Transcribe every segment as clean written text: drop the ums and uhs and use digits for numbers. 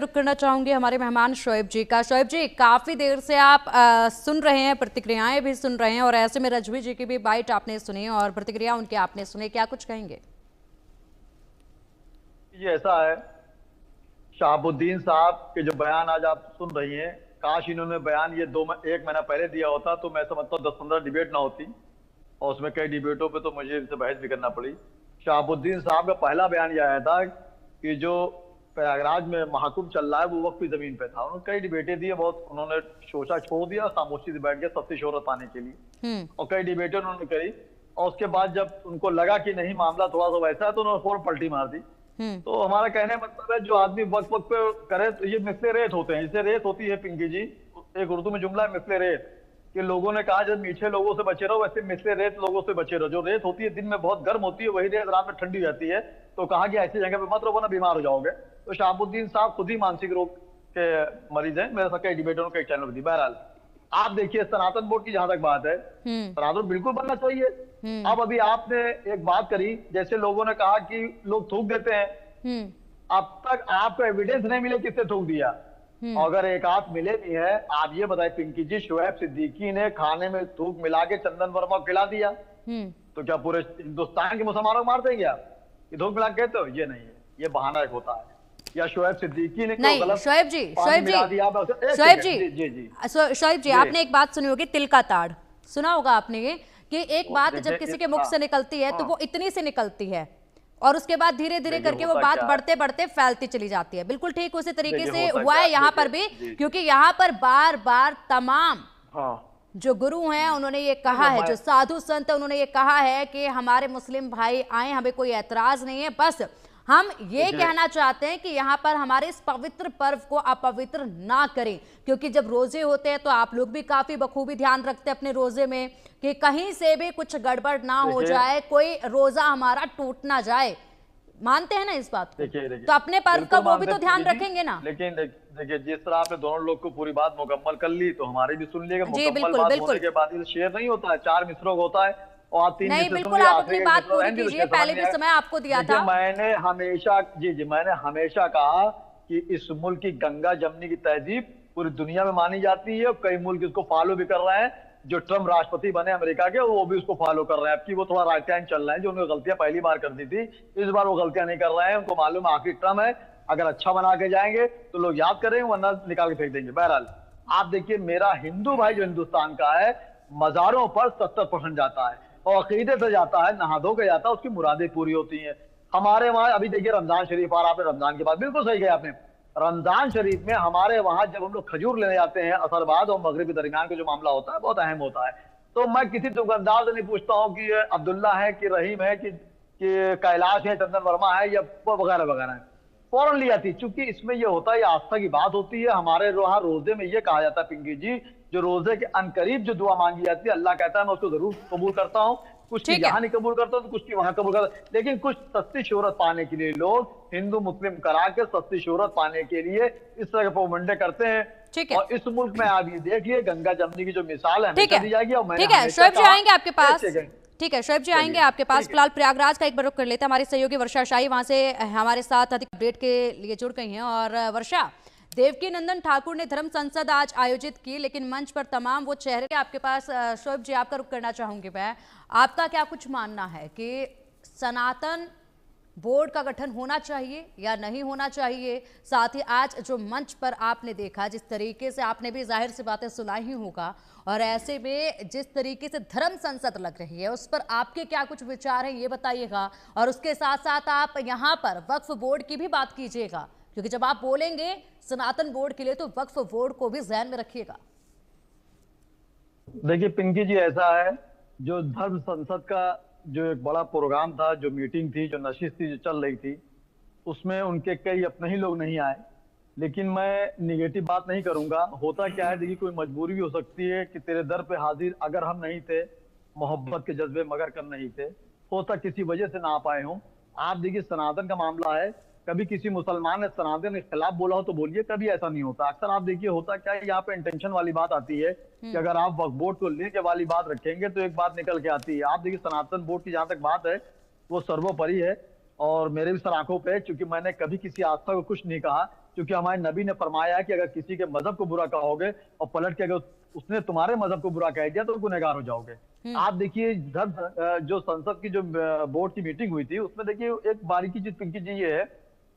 रुक करना चाहूंगी हमारे मेहमान शोएब जी का। शोएब जी, काफी देर से आप सुन रहे हैं, प्रतिक्रियाएं भी सुन रहे हैं और ऐसे में रजवी जी की भी बाइट आपने सुनी और प्रतिक्रिया उनके आपने सुनी, क्या कुछ कहेंगे? ये ऐसा है, शहाबुद्दीन साहब के जो बयान आज आप सुन रही हैं, काश इन्होंने बयान ये एक महीना पहले दिया होता तो मैं समझता हूँ 10-15 डिबेट ना होती और उसमें कई डिबेटों पे तो मुझे इनसे बहस भी करना पड़ी। शहाबुद्दीन साहब का पहला बयान यह आया था कि जो प्रयागराज में महाकुंभ चल रहा है वो वक्त भी जमीन पे था। उन्होंने कई डिबेटें दी, बहुत उन्होंने सोचा छोड़ दिया, खामोशी से बैठ गया सत्य शोहरत पाने के लिए और कई डिबेटें उन्होंने करी। और उसके बाद जब उनको लगा कि नहीं मामला थोड़ा सा वैसा है तो उन्होंने फौरन पलटी मार दी। तो हमारा कहने का मतलब है, जो आदमी वक्त वक्त पे करे तो ये मिसले रेत होते हैं, जैसे रेत होती है पिंकी जी, एक उर्दू में जुमला है मिसले रेत, कि लोगों ने कहा जब मीठे लोगों से बचे रहो वैसे मिसले रेत लोगों से बचे रहो। जो रेत होती है दिन में बहुत गर्म होती है, वही रेत रात में ठंडी रहती है, तो कहा कि ऐसी जगह पे मत रहो वरना बीमार हो जाओगे। तो शहाबुद्दीन साहब खुद ही मानसिक रोग के मरीज हैं, मेरे साथ कई डिबेटरों कई चैनल पर दी। बहरहाल आप देखिए, सनातन बोर्ड की जहां तक बात है, सनातन बिल्कुल बनना चाहिए। अब अभी आपने एक बात करी, जैसे लोगों ने कहा कि लोग थूक देते हैं, अब तक आपको एविडेंस नहीं मिले किसने थूक दिया। अगर एक आध मिले भी है, आप ये बताए पिंकी जी, शोएब सिद्दीकी ने खाने में थूक मिला के चंदन वर्मा को खिला दिया, तो क्या पूरे हिंदुस्तान के मुसलमानों को मार देंगे आप? ये थूक मिला कहते हो? ये नहीं है, ये बहाना एक होता है। या शोएब सिद्दीकी ने नहीं, गलत शोएब जी, शोएब जी, आपने एक बात सुनी होगी, तिल का ताड़ सुना होगा आपने, ये कि एक बात जब किसी के मुख से निकलती है तो वो इतनी से निकलती है और उसके बाद धीरे धीरे करके वो बात बढ़ते बढ़ते फैलती चली जाती है। बिल्कुल ठीक उसी तरीके से हुआ है यहाँ पर भी, क्योंकि यहाँ पर बार बार तमाम जो गुरु हैं उन्होंने ये कहा है, जो साधु संत उन्होंने ये कहा है कि हमारे मुस्लिम भाई आए, हमें कोई ऐतराज नहीं है, बस हम ये कहना चाहते हैं कि यहाँ पर हमारे इस पवित्र पर्व को अपवित्र ना करें। क्योंकि जब रोजे होते हैं तो आप लोग भी काफी बखूबी ध्यान रखते हैं अपने रोजे में कि कहीं से भी कुछ गड़बड़ ना हो जाए, कोई रोजा हमारा टूट ना जाए। मानते हैं ना इस बात को? तो अपने पर्व का वो भी तो ध्यान रखेंगे ना। लेकिन देखिए, जिस तरह आपने दोनों लोग को पूरी बात मुकम्मल कर ली तो हमारी भी सुन लीजिएगा। मुकम्मल बात होने के बाद ये शेयर नहीं होता है, 4 मिसरों का होता है और 3 नहीं, बिल्कुल आप अपनी बात पूरी कीजिए, पहले भी समय आपको दिया था। मैंने हमेशा कहा कि इस मुल्क की गंगा जमनी की तहजीब पूरी दुनिया में मानी जाती है और कई मुल्क इसको फॉलो भी कर रहे हैं। जो ट्रम्प राष्ट्रपति बने अमेरिका के, वो भी उसको फॉलो कर रहे हैं। अब वो थोड़ा राइट हैंड चल रहे हैं, जो उन्होंने गलतियां पहली बार कर दी थी, इस बार वो गलतियां नहीं कर रहे हैं। उनको मालूम है आखिरी ट्रम्प है, अगर अच्छा बना के जाएंगे तो लोग याद करेंगे, वरना निकाल के फेंक देंगे। बहरहाल आप देखिए, मेरा हिंदू भाई जो हिंदुस्तान का है, मजारों पर 70% जाता है और अकीदे से जाता है, नहा धो के जाता है, उसकी मुरादें पूरी होती हैं। हमारे वहां अभी देखिए रमजान शरीफ, और आपने रमजान के बाद बिल्कुल सही कहा आपने, रमजान शरीफ में हमारे वहां जब हम लोग खजूर लेने जाते हैं, असर बाद और मगरिब के दरमियान का जो मामला होता है बहुत अहम होता है। तो मैं किसी दुकानदार से नहीं पूछता हूँ कि ये अब्दुल्ला है कि रहीम है कि कैलाश है, चंदन वर्मा है या वगैरह वगैरह है, फौरन ली जाती। चूंकि इसमें ये होता है, ये आस्था की बात होती है। हमारे वहां रोजे में ये कहा जाता है पिंकी जी, जो रोजे के अनकरीब जो दुआ मांगी जाती है, अल्लाह कहता है मैं उसको जरूर कबूल करता हूँ, कुछ की यहाँ नहीं कबूल करता तो कुछ की वहां कबूल करता। लेकिन कुछ सस्ती शोहरत पाने के लिए लोग हिंदू मुस्लिम करा के सस्ती शोहरत पाने के लिए इस तरह के प्रोपगंडे करते हैं। और इस मुल्क में आप ये देखिए, गंगा जमनी की जो मिसाल है हमेशा दी जाएगी। और ठीक है, शोएब जी आएंगे आपके पास। ठीक है, शोएब जी आएंगे आपके पास। फिलहाल प्रयागराज का एक बार रुख कर लेते हैं। हमारी सहयोगी वर्षा शाही वहां से हमारे साथ अधिक अपडेट के लिए जुड़ गई हैं। और वर्षा, देवकी नंदन ठाकुर ने धर्म संसद आज आयोजित की, लेकिन मंच पर तमाम वो चेहरे आपके पास। शोएब जी, आपका रुख करना चाहूंगी मैं, आपका क्या कुछ मानना है कि सनातन बोर्ड का गठन होना चाहिए या नहीं होना चाहिए? साथ ही आज जो मंच पर आपने देखा, जिस तरीके से आपने भी जाहिर सी बातें सुनाई ही होगा, और ऐसे में जिस तरीके से धर्म संसद लग रही है, उस पर आपके क्या कुछ विचार हैं ये बताइएगा। और उसके साथ साथ आप यहाँ पर वक्फ बोर्ड की भी बात कीजिएगा, क्योंकि जब आप बोलेंगे सनातन बोर्ड के लिए तो वक्फ बोर्ड को भी ध्यान में रखिएगा। देखिए पिंकी जी, ऐसा है, जो धर्म संसद का जो एक बड़ा प्रोग्राम था, जो मीटिंग थी, जो नशिश थी, जो चल रही थी, उसमें उनके कई अपने ही लोग नहीं आए। लेकिन मैं निगेटिव बात नहीं करूंगा। होता क्या है, देखिए कोई मजबूरी भी हो सकती है कि तेरे दर पे हाजिर अगर हम नहीं थे, मोहब्बत के जज्बे मगर कर नहीं थे, होता किसी वजह से ना आ पाए हों। आप देखिए, सनातन का मामला है, कभी किसी मुसलमान ने सनातन के खिलाफ बोला हो तो बोलिए, कभी ऐसा नहीं होता। अक्सर आप देखिए होता क्या है, यहाँ पे इंटेंशन वाली बात आती है कि अगर आप वक्फ बोर्ड को लेके वाली बात रखेंगे तो एक बात निकल के आती है। आप देखिए, सनातन बोर्ड की जहां तक बात है वो सर्वोपरि है और मेरे भी सर आंखों पे, क्योंकि मैंने कभी किसी आस्था को कुछ नहीं कहा। क्योंकि हमारे नबी ने फरमाया है कि अगर किसी के मजहब को बुरा कहोगे और पलट के अगर उसने तुम्हारे मजहब को बुरा कह दिया तो गुनहगार हो जाओगे। आप देखिए जो संसद की जो बोर्ड की मीटिंग हुई थी उसमें देखिए एक बारीकी चीज पिंकी जी ये है,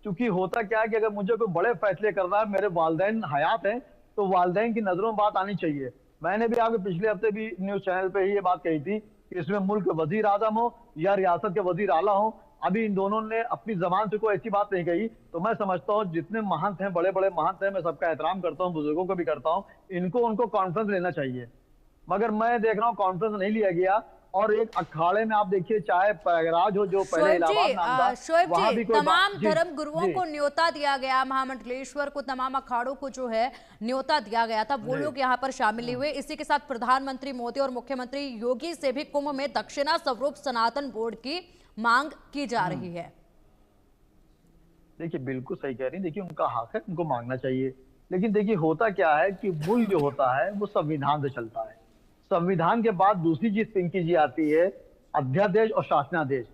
क्योंकि होता क्या है कि अगर मुझे कोई बड़े फैसले करना है, मेरे वालिदैन हयात हैं, तो वालिदैन की नजरों में बात आनी चाहिए। मैंने भी आपके पिछले हफ्ते भी न्यूज चैनल पे ही ये बात कही थी कि इसमें मुल्क के वजीर आजम हो या रियासत के वजीर आला हो, अभी इन दोनों ने अपनी जबान से कोई ऐसी बात नहीं कही। तो मैं समझता हूँ जितने महंत हैं, बड़े बड़े महंत हैं, मैं सबका एहतराम करता हूँ, बुजुर्गों को भी करता हूँ, उनको कॉन्फ्रेंस लेना चाहिए। मगर मैं देख रहा हूँ कॉन्फ्रेंस नहीं लिया गया। और एक अखाड़े में आप देखिए, चाहे प्रयागराज हो जो पहले इलाहाबाद नाम था, शोएब वहां जी, भी कोई तमाम धर्म गुरुओं को न्योता दिया गया, महामंडलेश्वर को, तमाम अखाड़ों को जो है न्योता दिया गया था, वो लोग यहाँ पर शामिल हुए। इसी के साथ प्रधानमंत्री मोदी और मुख्यमंत्री योगी से भी कुंभ में दक्षिणा स्वरूप सनातन बोर्ड की मांग की जा रही है। देखिए बिल्कुल सही कह रही है, देखिए उनका हक है, उनको मांगना चाहिए। लेकिन देखिए होता क्या है कि मुल्क जो होता है वो संविधान से चलता है। संविधान के बाद दूसरी चीज पिंकी जी आती है अध्यादेश और शासनादेश।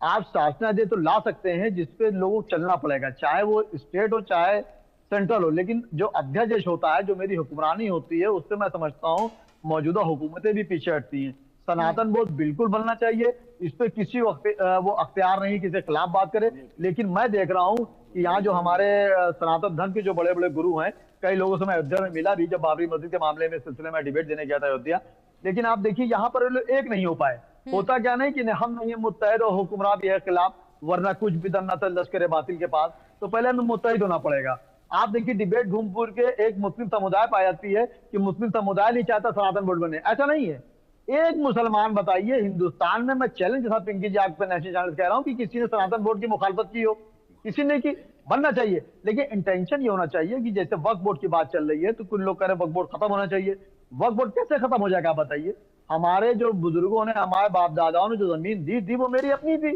आप शासनादेश तो ला सकते हैं जिसपे लोगों को चलना पड़ेगा, चाहे वो स्टेट हो चाहे सेंट्रल हो, लेकिन जो अध्यादेश होता है, जो मेरी हुक्मरानी होती है, उससे मैं समझता हूँ मौजूदा हुकूमतें भी पीछे हटती हैं। सनातन बोर्ड बिल्कुल बनना चाहिए, इस पे किसी वो अख्तियार नहीं किसी के खिलाफ बात करे। लेकिन मैं देख रहा हूँ कि यहाँ जो हमारे सनातन धर्म के जो बड़े बड़े गुरु हैं, कई लोगों से मैं अयोध्या में मिला भी, जब बाबरी मस्जिद के मामले में सिलसिले में डिबेट देने गया था अयोध्या। लेकिन आप देखिए यहाँ पर एक नहीं हो पाए। होता क्या नहीं कि हम नहीं मुत्तहिद और हुक्मरान भी है खिलाफ, वरना कुछ भी दम न था लश्कर बातिल के पास, तो पहले हमें मुत्तहिद होना पड़ेगा। आप देखिए डिबेट घूम फिर के एक मुस्लिम समुदाय पाई जाती है कि मुस्लिम समुदाय नहीं चाहता सनातन बोर्ड बने, ऐसा नहीं है। एक मुसलमान बताइए हिंदुस्तान में, मैं चैलेंज था पिंकी जी आप पे नेशनल चैनल कह रहा हूं, कि किसी ने सनातन बोर्ड की मुखालफत की हो? किसी ने की? बनना चाहिए। लेकिन इंटेंशन ये होना चाहिए कि जैसे वक्फ बोर्ड की बात चल रही है तो कुछ लोग कह रहे हैं वक्फ बोर्ड खत्म होना चाहिए। वक्फ बोर्ड कैसे खत्म हो जाएगा बताइए? हमारे जो बुजुर्गों ने, हमारे बाप दादाओं ने जो जमीन दी थी वो मेरी अपनी थी।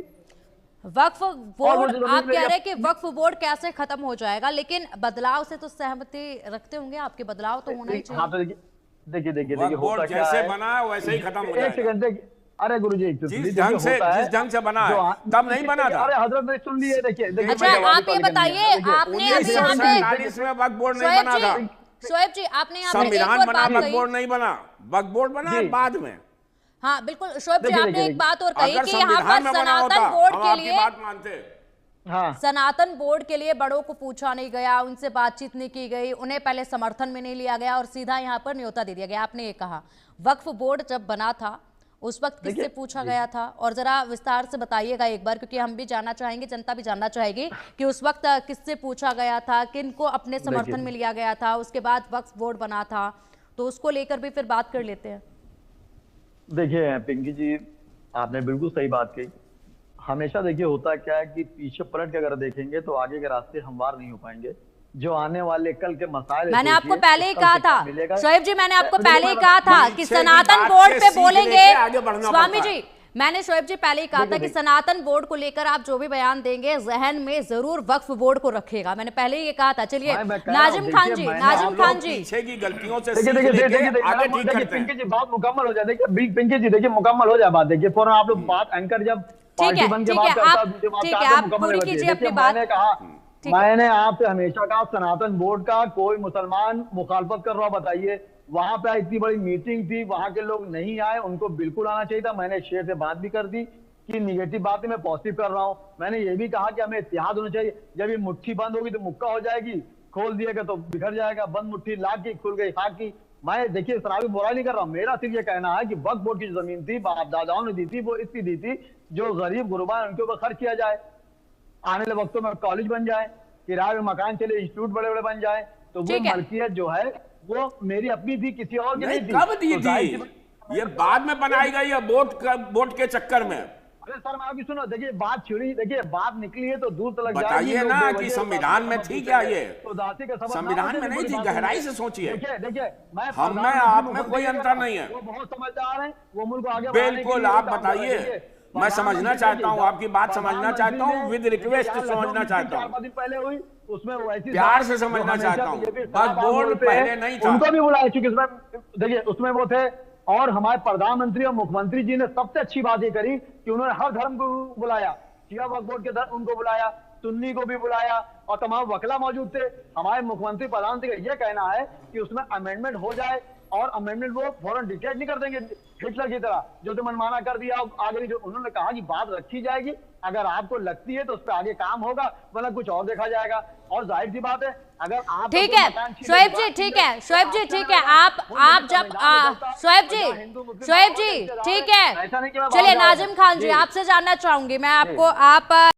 वक्फ बोर्ड, आप कह रहे हैं कि वक्फ बोर्ड कैसे खत्म हो जाएगा, लेकिन बदलाव से तो सहमति रखते होंगे आपके? बदलाव तो होना ही चाहिए। हाँ तो देखिए जैसे बना है वैसे ही खत्म हो जाएगा। एक सेकंड, अरे गुरुजी जिस ढंग से बना है तब नहीं बना था। अरे हजरत ने सुन लिए। देखिए अच्छा आप ये बताइए, आपने अभी यहाँ पे 1947 में वक्फ बोर्ड नहीं बना था। शोएब जी, आपने यहाँ पे संविधान बना, वक्फ बोर्ड नहीं बना। वक्फ बोर्ड बना बाद में। हाँ बिल्कुल शोएब जी, आपने एक बात और कही कि यहाँ पर संविधान सनातन बोर्ड के हम लिए, आपकी बात मानते। हाँ। सनातन बोर्ड के लिए बड़ों को पूछा नहीं गया, उनसे बातचीत नहीं की गई, उन्हें पहले समर्थन में नहीं लिया गया और सीधा यहाँ पर न्योता दे दिया गया। आपने ये कहा वक्फ बोर्ड जब बना था उस वक्त किससे पूछा गया था? और जरा विस्तार से बताइएगा एक बार, क्योंकि हम भी जानना चाहेंगे, जनता भी जानना चाहेगी कि उस वक्त किससे पूछा गया था, किनको अपने समर्थन में लिया गया था। उसके बाद वक्फ बोर्ड बना था, तो उसको लेकर भी फिर बात कर लेते हैं। देखिए पिंकी जी, आपने बिल्कुल सही बात कही। हमेशा देखिए होता क्या है कि पीछे पलट के अगर देखेंगे तो आगे के रास्ते हमवार नहीं हो पाएंगे। जो आने वाले कल के मसाइल, मैंने आपको पहले ही कहा था शोएब जी, मैंने आपको पहले ही कहा था कि सनातन बोर्ड पे बोलेंगे। स्वामी जी, मैंने शोएब जी पहले ही कहा था कि सनातन बोर्ड को लेकर आप जो भी बयान देंगे जहन में जरूर वक्फ बोर्ड को रखेगा। मैंने पहले ही ये कहा था। चलिए नाजिम खान जी, पीछे की गलतियों से सीख लेके आगे ठीक करते हैं। पिंकी जी बात मुकम्मल हो जाए। देखिए पिंकी जी, देखिए मुकम्मल हो जाए बात। देखिए फौरन आप लोग बात एंकर जब पार्टी बन के बात करता है आप पूरी कीजिए अपनी बात। मैंने आपसे हमेशा कहा सनातन बोर्ड का कोई मुसलमान मुखालफत कर रहा, बताइए। वहां पे इतनी बड़ी मीटिंग थी, वहां के लोग नहीं आए, उनको बिल्कुल आना चाहिए था। मैंने शेर से बात भी कर दी कि निगेटिव बातें मैं पॉजिटिव कर रहा हूं। मैंने ये भी कहा कि हमें इत्तेहाद होना चाहिए। जब ये मुट्ठी बंद होगी तो मुक्का हो जाएगी, खोल दिएगा तो बिखर जाएगा। बंद मुट्ठी लाख की, खुल गई खाक की। मैं देखिए शराबी बुराई नहीं कर रहा हूं, मेरा सिर्फ ये कहना है कि वक्फ बोर्ड की जो जमीन थी बाप दादाओं ने दी थी, वो इसकी दी थी जो गरीब गुरबा है उनके ऊपर खर्च किया जाए, आने वाले वक्तों में कॉलेज बन जाए, किराए में मकान चले, इंस्टीट्यूट बड़े बड़े बन जाए। तो वो मलकियत जो है वो मेरी अपनी थी, किसी और की नहीं थी। कब दी थी? ये बाद में बनाई गई है वोट के चक्कर में। अरे सर मैं आपकी सुनो, देखिए बात छिड़ी, देखिए बात निकली है तो दूर तक बताइए ना कि संविधान में थी क्या? ये संविधान में नहीं थी, गहराई से सोचिए। देखिए हम में आप में कोई अंतर नहीं है, वो बहुत समझदार हैं, वो मुल्क आगे बिल्कुल। आप बताइए, मैं समझना चाहता हूँ, आपकी बात समझना चाहता हूँ, विद रिक्वेस्ट समझना चाहता हूँ, 4 दिन पहले हुई, उसमें वैसी प्यार से समझना चाहता हूँ। वक्फ बोर्ड पहले नहीं था, उनको भी बुलाया, क्योंकि देखिए उसमें वो थे। और हमारे प्रधानमंत्री और मुख्यमंत्री जी ने सबसे अच्छी बात ये करी कि उन्होंने हर धर्म को बुलाया, शिया वक्फ बोर्ड के धर्म उनको बुलाया, सुन्नी को भी बुलाया और तमाम वकला मौजूद थे। हमारे मुख्यमंत्री प्रधानमंत्री का यह कहना है कि उसमें अमेंडमेंट हो जाए और अमेंडमेंट वो फौरन डिक्लेयर नहीं कर देंगे हिटलर की तरह जो तो मनमाना कर दिया। आगे जो उन्होंने कहा कि बात रखी जाएगी, अगर आपको लगती है तो उस पर आगे काम होगा, वरना कुछ और देखा जाएगा। और जाहिर सी बात है, अगर आप ठीक है शोएब जी, ठीक है शोएब जी, ठीक है, आप जब शोएब जी ठीक है, चलिए नाजिम खान जी आपसे जानना चाहूंगी मैं आपको, आप